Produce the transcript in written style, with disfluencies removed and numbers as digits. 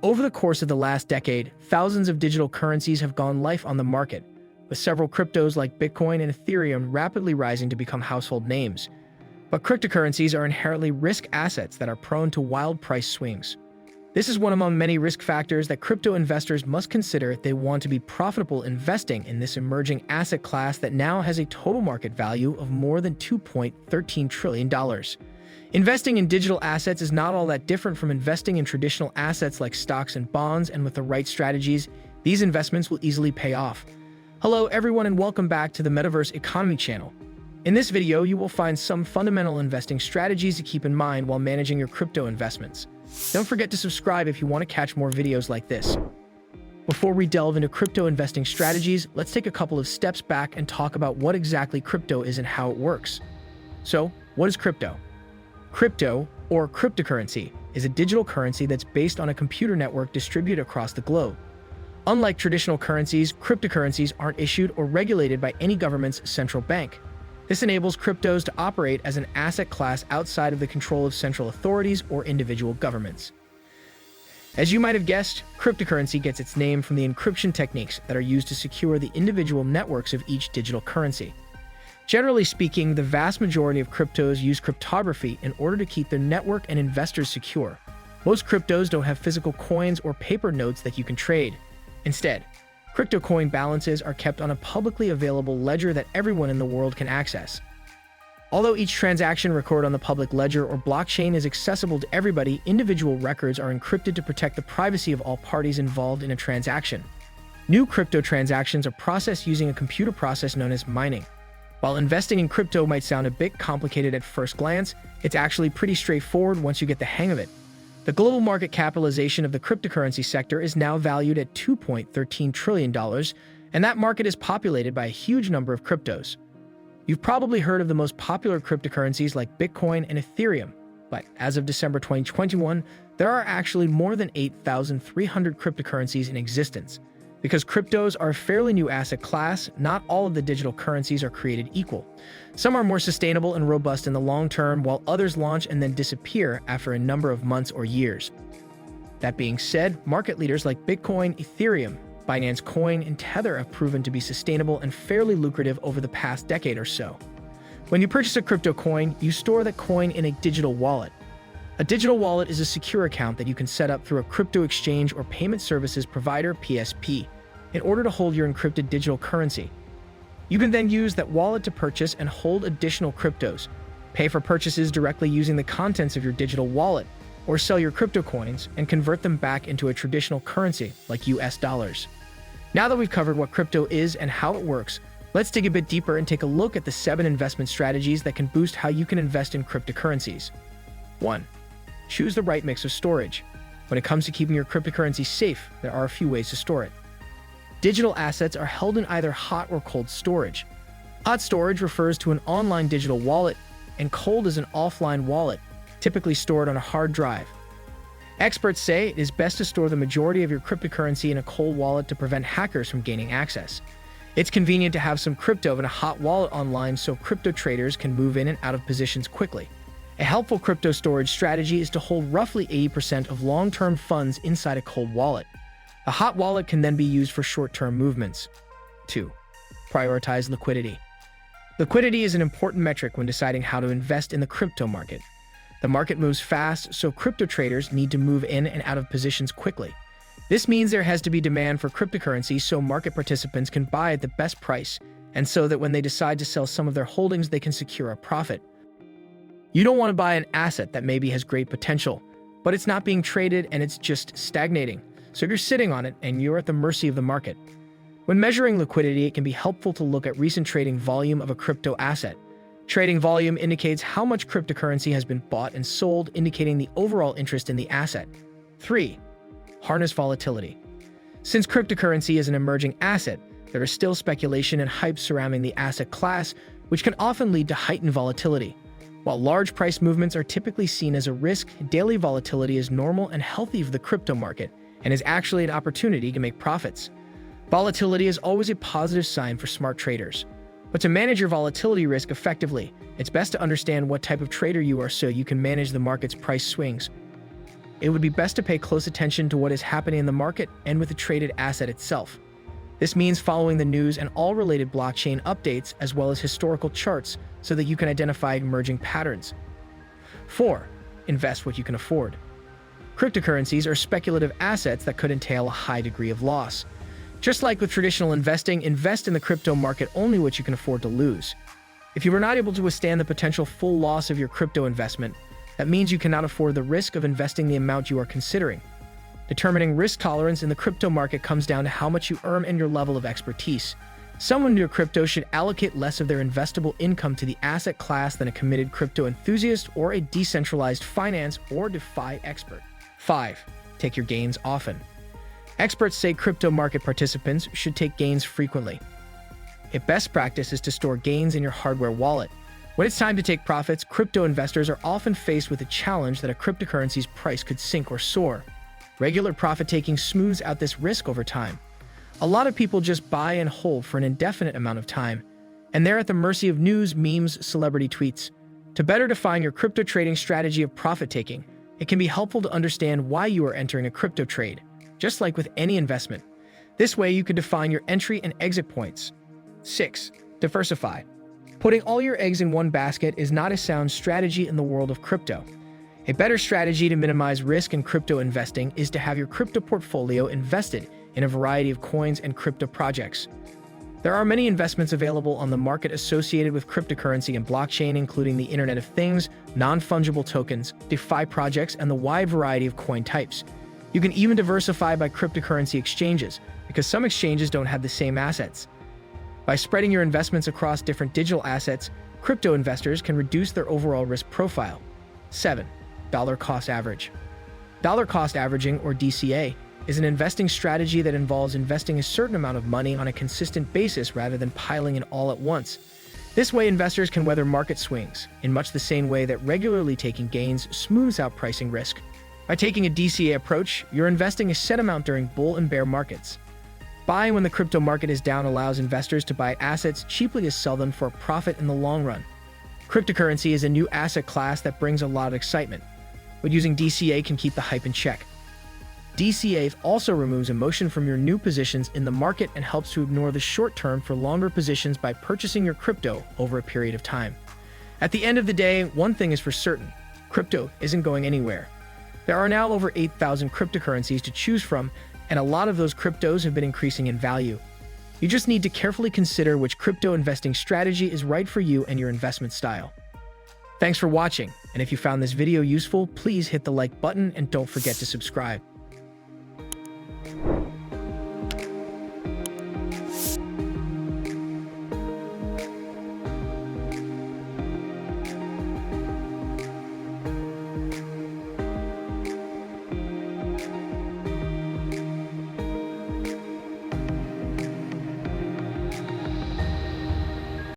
Over the course of the last decade, thousands of digital currencies have gone live on the market, with several cryptos like Bitcoin and Ethereum rapidly rising to become household names. But cryptocurrencies are inherently risk assets that are prone to wild price swings. This is one among many risk factors that crypto investors must consider if they want to be profitable investing in this emerging asset class that now has a total market value of more than $2.13 trillion. Investing in digital assets is not all that different from investing in traditional assets like stocks and bonds, and with the right strategies, these investments will easily pay off. Hello everyone and welcome back to the Metaverse Economy channel. In this video, you will find some fundamental investing strategies to keep in mind while managing your crypto investments. Don't forget to subscribe if you want to catch more videos like this. Before we delve into crypto investing strategies, let's take a couple of steps back and talk about what exactly crypto is and how it works. So, what is crypto? Crypto, or cryptocurrency, is a digital currency that's based on a computer network distributed across the globe. Unlike traditional currencies, cryptocurrencies aren't issued or regulated by any government's central bank. This enables cryptos to operate as an asset class outside of the control of central authorities or individual governments. As you might have guessed, cryptocurrency gets its name from the encryption techniques that are used to secure the individual networks of each digital currency. Generally speaking, the vast majority of cryptos use cryptography in order to keep their network and investors secure. Most cryptos don't have physical coins or paper notes that you can trade. Instead, crypto coin balances are kept on a publicly available ledger that everyone in the world can access. Although each transaction recorded on the public ledger or blockchain is accessible to everybody, individual records are encrypted to protect the privacy of all parties involved in a transaction. New crypto transactions are processed using a computer process known as mining. While investing in crypto might sound a bit complicated at first glance, it's actually pretty straightforward once you get the hang of it. The global market capitalization of the cryptocurrency sector is now valued at $2.13 trillion, and that market is populated by a huge number of cryptos. You've probably heard of the most popular cryptocurrencies like Bitcoin and Ethereum, but as of December 2021, there are actually more than 8,300 cryptocurrencies in existence. Because cryptos are a fairly new asset class, not all of the digital currencies are created equal. Some are more sustainable and robust in the long term, while others launch and then disappear after a number of months or years. That being said, market leaders like Bitcoin, Ethereum, Binance Coin, and Tether have proven to be sustainable and fairly lucrative over the past decade or so. When you purchase a crypto coin, you store that coin in a digital wallet. A digital wallet is a secure account that you can set up through a crypto exchange or payment services provider (PSP) in order to hold your encrypted digital currency. You can then use that wallet to purchase and hold additional cryptos, pay for purchases directly using the contents of your digital wallet, or sell your crypto coins and convert them back into a traditional currency like US dollars. Now that we've covered what crypto is and how it works, let's dig a bit deeper and take a look at the 7 investment strategies that can boost how you can invest in cryptocurrencies. 1. Choose the right mix of storage. When it comes to keeping your cryptocurrency safe, there are a few ways to store it. Digital assets are held in either hot or cold storage. Hot storage refers to an online digital wallet, and cold is an offline wallet, typically stored on a hard drive. Experts say it is best to store the majority of your cryptocurrency in a cold wallet to prevent hackers from gaining access. It's convenient to have some crypto in a hot wallet online so crypto traders can move in and out of positions quickly. A helpful crypto storage strategy is to hold roughly 80% of long-term funds inside a cold wallet. A hot wallet can then be used for short-term movements. 2. Prioritize liquidity. Liquidity is an important metric when deciding how to invest in the crypto market. The market moves fast, so crypto traders need to move in and out of positions quickly. This means there has to be demand for cryptocurrency so market participants can buy at the best price, and so that when they decide to sell some of their holdings, they can secure a profit. You don't want to buy an asset that maybe has great potential, but it's not being traded and it's just stagnating. So you're sitting on it and you're at the mercy of the market. When measuring liquidity, it can be helpful to look at recent trading volume of a crypto asset. Trading volume indicates how much cryptocurrency has been bought and sold, indicating the overall interest in the asset. 3. Harness volatility. Since cryptocurrency is an emerging asset, there is still speculation and hype surrounding the asset class, which can often lead to heightened volatility. While large price movements are typically seen as a risk, daily volatility is normal and healthy for the crypto market, and is actually an opportunity to make profits. Volatility is always a positive sign for smart traders. But to manage your volatility risk effectively, it's best to understand what type of trader you are so you can manage the market's price swings. it would be best to pay close attention to what is happening in the market and with the traded asset itself. This means following the news and all related blockchain updates as well as historical charts so that you can identify emerging patterns. 4. Invest what you can afford. Cryptocurrencies are speculative assets that could entail a high degree of loss. Just like with traditional investing, invest in the crypto market only what you can afford to lose. If you are not able to withstand the potential full loss of your crypto investment, that means you cannot afford the risk of investing the amount you are considering. Determining risk tolerance in the crypto market comes down to how much you earn and your level of expertise. Someone new to crypto should allocate less of their investable income to the asset class than a committed crypto enthusiast or a decentralized finance or DeFi expert. 5. Take your gains often. Experts say crypto market participants should take gains frequently. A best practice is to store gains in your hardware wallet. When it's time to take profits, crypto investors are often faced with the challenge that a cryptocurrency's price could sink or soar. Regular profit-taking smooths out this risk over time. A lot of people just buy and hold for an indefinite amount of time, and they're at the mercy of news, memes, celebrity tweets. To better define your crypto trading strategy of profit-taking, it can be helpful to understand why you are entering a crypto trade, just like with any investment. This way, you can define your entry and exit points. 6. Diversify. Putting all your eggs in one basket is not a sound strategy in the world of crypto. A better strategy to minimize risk in crypto investing is to have your crypto portfolio invested in a variety of coins and crypto projects. There are many investments available on the market associated with cryptocurrency and blockchain, including the Internet of Things, non-fungible tokens, DeFi projects, and the wide variety of coin types. You can even diversify by cryptocurrency exchanges, because some exchanges don't have the same assets. By spreading your investments across different digital assets, crypto investors can reduce their overall risk profile. 7. Dollar cost average. Dollar cost averaging, or DCA, is an investing strategy that involves investing a certain amount of money on a consistent basis rather than piling in all at once. This way, investors can weather market swings, in much the same way that regularly taking gains smooths out pricing risk. By taking a DCA approach, you're investing a set amount during bull and bear markets. Buying when the crypto market is down allows investors to buy assets cheaply to sell them for a profit in the long run. Cryptocurrency is a new asset class that brings a lot of excitement, but using DCA can keep the hype in check. DCA also removes emotion from your new positions in the market and helps to ignore the short term for longer positions by purchasing your crypto over a period of time. At the end of the day, one thing is for certain: crypto isn't going anywhere. There are now over 8,000 cryptocurrencies to choose from, and a lot of those cryptos have been increasing in value. You just need to carefully consider which crypto investing strategy is right for you and your investment style. Thanks for watching, and if you found this video useful, please hit the like button and don't forget to subscribe.